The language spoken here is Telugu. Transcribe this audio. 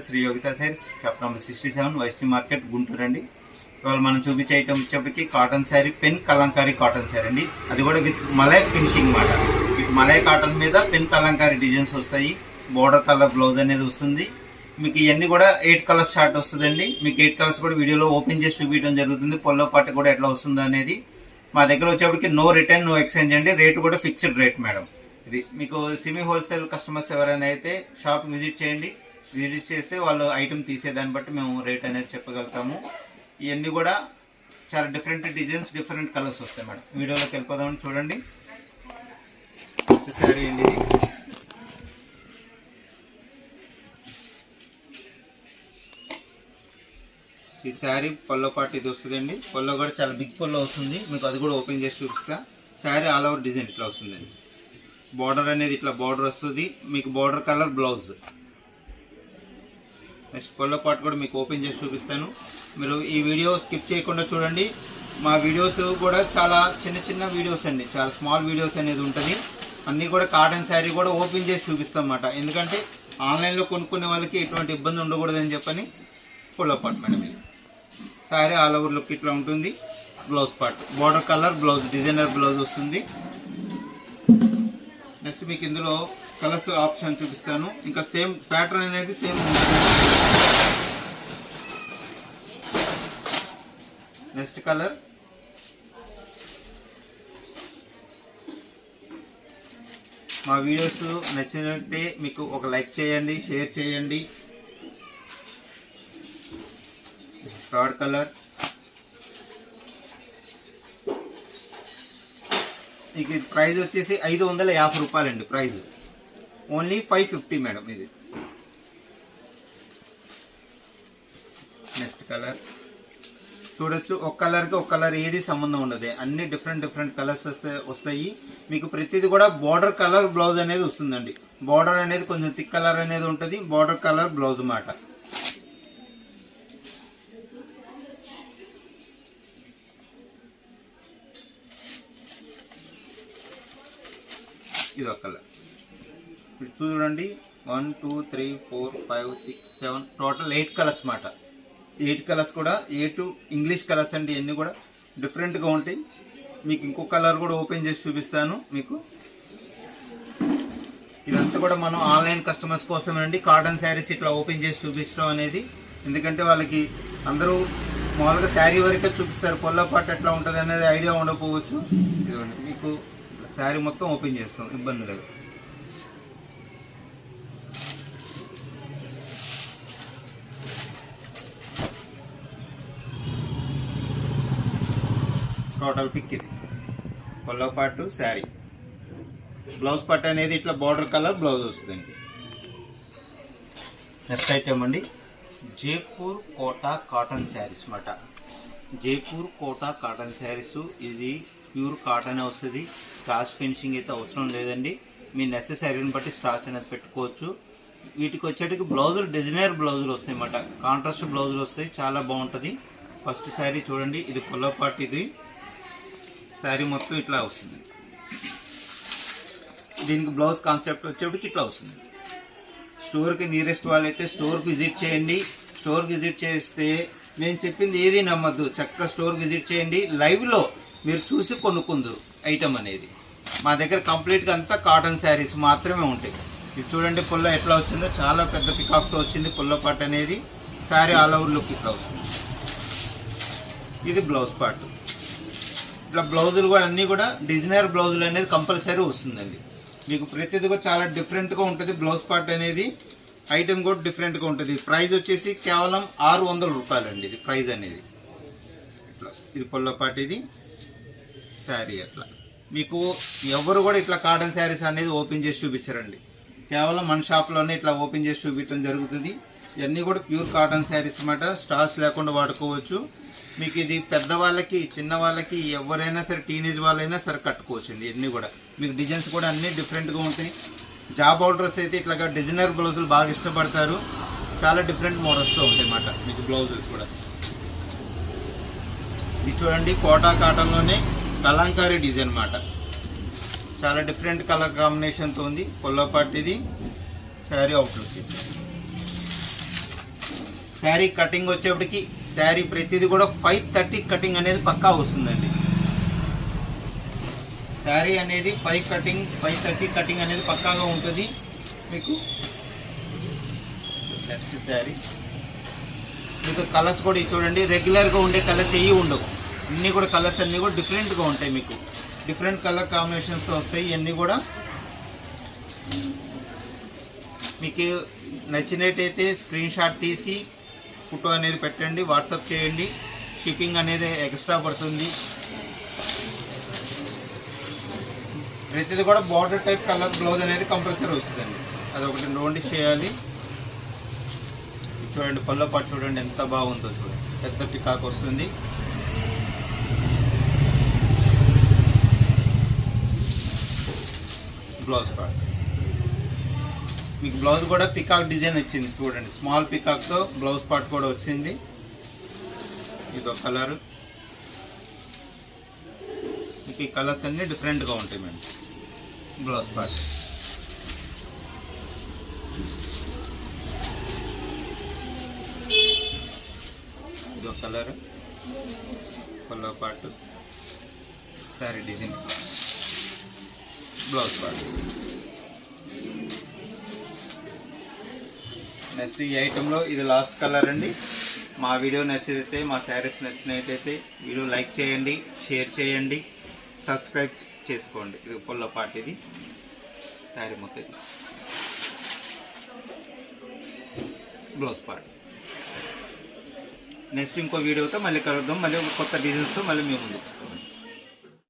Shri Yogitha saris, shop number 67, Vaishnavi market, Guntur అండి. ఇవాళ మనం చూపించే ఐటమ్ వచ్చేప్పటికి cotton sari, pen Kalamkari cotton sari అండి. అది కూడా విత్ మలై ఫినిషింగ్ మాట. విత్ మలై కాటన్ మీద పెన్ కలంకారీ డిజైన్స్ వస్తాయి. బోర్డర్ కలర్ బ్లౌజ్ అనేది వస్తుంది. మీకు ఇవన్నీ కూడా 8 కలర్స్ షార్ట్ వస్తుందండి. మీకు 8 కలర్స్ కూడా వీడియోలో ఓపెన్ చేసి చూపించడం జరుగుతుంది. పొల్లో పాటు కూడా ఎట్లా వస్తుందో అనేది. మా దగ్గర వచ్చేప్పటికి నో రిటర్న్, నో ఎక్స్చేంజ్ అండి. రేట్ కూడా ఫిక్స్డ్ రేట్ మేడం. ఇది మీకు సెమీ హోల్సేల్ కస్టమర్స్ ఎవరైనా అయితే షాప్ విజిట్ చేయండి. విజిట్ చేస్తే వాళ్ళు ఐటమ్ తీసేదాన్ని బట్టి మేము రేట్ అనేది చెప్పగలుగుతాము. ఇవన్నీ కూడా చాలా డిఫరెంట్ డిజైన్స్, డిఫరెంట్ కలర్స్ వస్తాయి మేడం. వీడియోలోకి వెళ్ళిపోదామని చూడండి. శారీ అండి, ఈ శారీ పల్లో పాటు ఇది వస్తుందండి. పల్లో కూడా చాలా బిగ్ పల్లో వస్తుంది. మీకు అది కూడా ఓపెన్ చేసి చూపిస్తా. శారీ ఆల్ ఓవర్ డిజైన్ ఇట్లా వస్తుందండి. బార్డర్ అనేది ఇట్లా బార్డర్ వస్తుంది. మీకు బార్డర్ కలర్ బ్లౌజ్. నెక్స్ట్ పల్లో పాటు కూడా మీకు ఓపెన్ చేసి చూపిస్తాను. మీరు ఈ వీడియో స్కిప్ చేయకుండా చూడండి. మా వీడియోస్ కూడా చాలా చిన్న చిన్న వీడియోస్ అండి, చాలా స్మాల్ వీడియోస్ అనేది ఉంటుంది. అన్నీ కూడా కాటన్ శారీ కూడా ఓపెన్ చేసి చూపిస్తాం అన్నమాట. ఎందుకంటే ఆన్లైన్లో కొనుక్కునే వాళ్ళకి ఎటువంటి ఇబ్బంది ఉండకూడదని చెప్పని పల్లో పాటు మేడం. ఇది శారీ ఆల్ ఓవర్ లుక్ ఇట్లా ఉంటుంది. Blouse part border colour blouse, designer blouse వస్తుంది. నెక్స్ట్ మీకు ఇందులో కలర్స్ ఆప్షన్ చూపిస్తాను. ఇంకా సేమ్ ప్యాటర్న్ అనేది సేమ్ ఉంటుంది. నెక్స్ట్ కలర్, మా వీడియోస్ నచ్చినట్టే మీకు ఒక లైక్ చేయండి, షేర్ చేయండి. థర్డ్ కలర్, మీకు ప్రైస్ వచ్చేసి 550 రూపాయలండి. Price only 550 madam. ఇది నెక్స్ట్ కలర్ చూడొచ్చు. ఒక కలర్కి ఒక కలర్ ఏది సంబంధం ఉండదు. అన్ని డిఫరెంట్ డిఫరెంట్ కలర్స్ వస్తాయి. మీకు ప్రతిది కూడా బార్డర్ కలర్ బ్లౌజ్ అనేది వస్తుందండి. బార్డర్ అనేది కొంచెం థిక్ కలర్ అనేది ఉంటుంది. బార్డర్ కలర్ బ్లౌజ్ మాట. ఇది ఒక కలర్. ఇప్పుడు చూడండి, 1 2 3 4 5 6 7 టోటల్ 8 కలర్స్ మాట. 8 కలర్స్ కూడా 8 ఇంగ్లీష్ కలర్స్ అండి. ఇవన్నీ కూడా డిఫరెంట్గా ఉంటాయి. మీకు ఇంకొక కలర్ కూడా ఓపెన్ చేసి చూపిస్తాను మీకు. ఇదంతా కూడా మనం ఆన్లైన్ కస్టమర్స్ కోసం అండి. కాటన్ శారీస్ ఇట్లా ఓపెన్ చేసి చూపించడం అనేది. ఎందుకంటే వాళ్ళకి అందరూ మామూలుగా శారీ వరకే చూపిస్తారు. పొల్ల పాటు ఎట్లా ఉంటుంది అనేది ఐడియా ఉండకపోవచ్చు. ఇదిగోండి, మీకు శారీ మొత్తం ఓపెన్ చేస్తాం, ఇబ్బంది లేదు. టోటల్ పిక్ ఇది. పొల్లో పాటు శారీ, బ్లౌజ్ పార్ట్ అనేది ఇట్లా బార్డర్ కలర్ బ్లౌజ్ వస్తుందండి. నెక్స్ట్ ఐటమ్ అండి, జైపూర్ కోటా కాటన్ శారీస్ మాట. జైపూర్ కోటా కాటన్ శారీస్. ఇది ప్యూర్ కాటన్ వస్తుంది. స్టార్చ్ ఫినిషింగ్ అయితే అవసరం లేదండి. మీ నెసెసరీని బట్టి స్టార్చ్ అనేది పెట్టుకోవచ్చు. వీటికి వచ్చేటికి బ్లౌజులు డిజైనర్ బ్లౌజులు వస్తాయి అన్నమాట. కాంట్రాస్ట్ బ్లౌజులు వస్తాయి, చాలా బాగుంటుంది. ఫస్ట్ శారీ చూడండి, ఇది పొల్లో పార్ట్. ఇది శారీ మొత్తం ఇట్లా వస్తుంది. దీనికి బ్లౌజ్ కాన్సెప్ట్ వచ్చేటికి ఇట్లా వస్తుంది. స్టోర్కి నియరెస్ట్ వాళ్ళైతే స్టోర్కి విజిట్ చేయండి. స్టోర్కి విజిట్ చేస్తే మేము చెప్పింది ఏది నమ్మద్దు. చక్కగా స్టోర్కి విజిట్ చేయండి. లైవ్లో మీరు చూసి కొనుక్కుందరు ఐటమ్ అనేది. మా దగ్గర కంప్లీట్గా అంతా కాటన్ శారీస్ మాత్రమే ఉంటాయి. ఇది చూడండి, పొల్లో ఎట్లా వచ్చిందో చాలా పెద్ద పికాక్తో వచ్చింది పొల్లో పార్ట్ అనేది. శారీ ఆల్ ఓవర్ లుక్ ఇట్లా వస్తుంది. ఇది బ్లౌజ్ పార్ట్. ఇట్లా బ్లౌజులు కూడా అన్నీ కూడా డిజైనర్ బ్లౌజులు అనేది కంపల్సరీ వస్తుందండి. మీకు ప్రతిదీ కూడా చాలా డిఫరెంట్గా ఉంటుంది. బ్లౌజ్ పార్ట్ అనేది ఐటమ్ కూడా డిఫరెంట్గా ఉంటుంది. ప్రైస్ వచ్చేసి కేవలం 600 రూపాయలండి. ఇది ప్రైస్ అనేది ఇట్లా. ఇది పొల్లో పార్ట్, ఇది శారీ. అట్లా మీకు ఎవరు కూడా ఇట్లా కాటన్ శారీస్ అనేది ఓపెన్ చేసి చూపించారండి. కేవలం మన షాప్లోనే ఇట్లా ఓపెన్ చేసి చూపించడం జరుగుతుంది. ఇవన్నీ కూడా ప్యూర్ కాటన్ శారీస్ అన్నమాట. స్టార్స్ లేకుండా వాడుకోవచ్చు. మీకు ఇది పెద్దవాళ్ళకి, చిన్న వాళ్ళకి, ఎవరైనా సరే, టీనేజ్ వాళ్ళైనా సరే కట్టుకోవచ్చు అండి. ఇవన్నీ కూడా మీకు డిజైన్స్ కూడా అన్నీ డిఫరెంట్గా ఉంటాయి. జాబ్ ఆర్డర్స్ అయితే ఇట్లాగా డిజైనర్ బ్లౌజులు బాగా ఇష్టపడతారు. చాలా డిఫరెంట్ మోడల్స్తో ఉంటాయి అన్నమాట మీకు బ్లౌజెస్ కూడా. ఇది చూడండి, కోటా కాటన్లోనే కలంకారీ డిజైన్ మాట. చాలా డిఫరెంట్ కలర్ కాంబినేషన్తో ఉంది. పొల్లో పార్ట్ ఇది. శారీ అవుట్లుక్ ఇది. శారీ కటింగ్ వచ్చేప్పటికి శారీ ప్రతిదీ కూడా 530 కటింగ్ అనేది పక్కా వస్తుందండి. శారీ అనేది 530 కటింగ్ అనేది పక్కాగా ఉంటుంది మీకు. నెక్స్ట్ శారీ మీకు కలర్స్ కూడా చూడండి, రెగ్యులర్గా ఉండే కలర్స్ ఏవి ఉండవు, అన్నీ కూడా కలర్స్ అన్నీ కూడా డిఫరెంట్గా ఉంటాయి. మీకు డిఫరెంట్ కలర్ కాంబినేషన్స్తో వస్తాయి. ఇవన్నీ కూడా మీకు నచ్చినట్టయితే స్క్రీన్ షాట్ తీసి ఫోటో అనేది పెట్టండి, వాట్సాప్ చేయండి. షిప్పింగ్ అనేది ఎక్స్ట్రా పడుతుంది. ప్రతిది కూడా బార్డర్ టైప్ కలర్ బ్లౌజ్ అనేది కంపల్సరీ వస్తుందండి. అదొకటి నోటీస్ చేయాలి. చూడండి పళ్ళ పాటు చూడండి ఎంత బాగుందో చూడండి, పెద్ద పికాక్ వస్తుంది. బ్లౌజ్ పార్ట్ మీకు బ్లౌజ్ కూడా పికాక్ డిజైన్ వచ్చింది చూడండి, స్మాల్ పికాక్తో బ్లౌజ్ పార్ట్ కూడా వచ్చింది. ఇదో కలర్. మీకు ఈ కలర్స్ అన్నీ డిఫరెంట్గా ఉంటాయి మేడం. బ్లౌజ్ పార్ట్ ఇదో colour, pallu part, sari design, blouse part. Next ఈ ఐటెంలో ఇది లాస్ట్ కలర్ అండి. మా వీడియో నచ్చితే, మా శారీస్ నచ్చినట్టయితే వీడియో లైక్ చేయండి, షేర్ చేయండి, సబ్స్క్రైబ్ చేసుకోండి. ఇది పొల్ల పార్ట్, ఇది శారీ మొత్తం, బ్లౌజ్ పార్ట్. నెక్స్ట్ ఇంకో వీడియోతో మళ్ళీ కలుద్దాం, మళ్ళీ కొత్త డిజైన్స్తో మళ్ళీ మేము ముందుకు వస్తాం.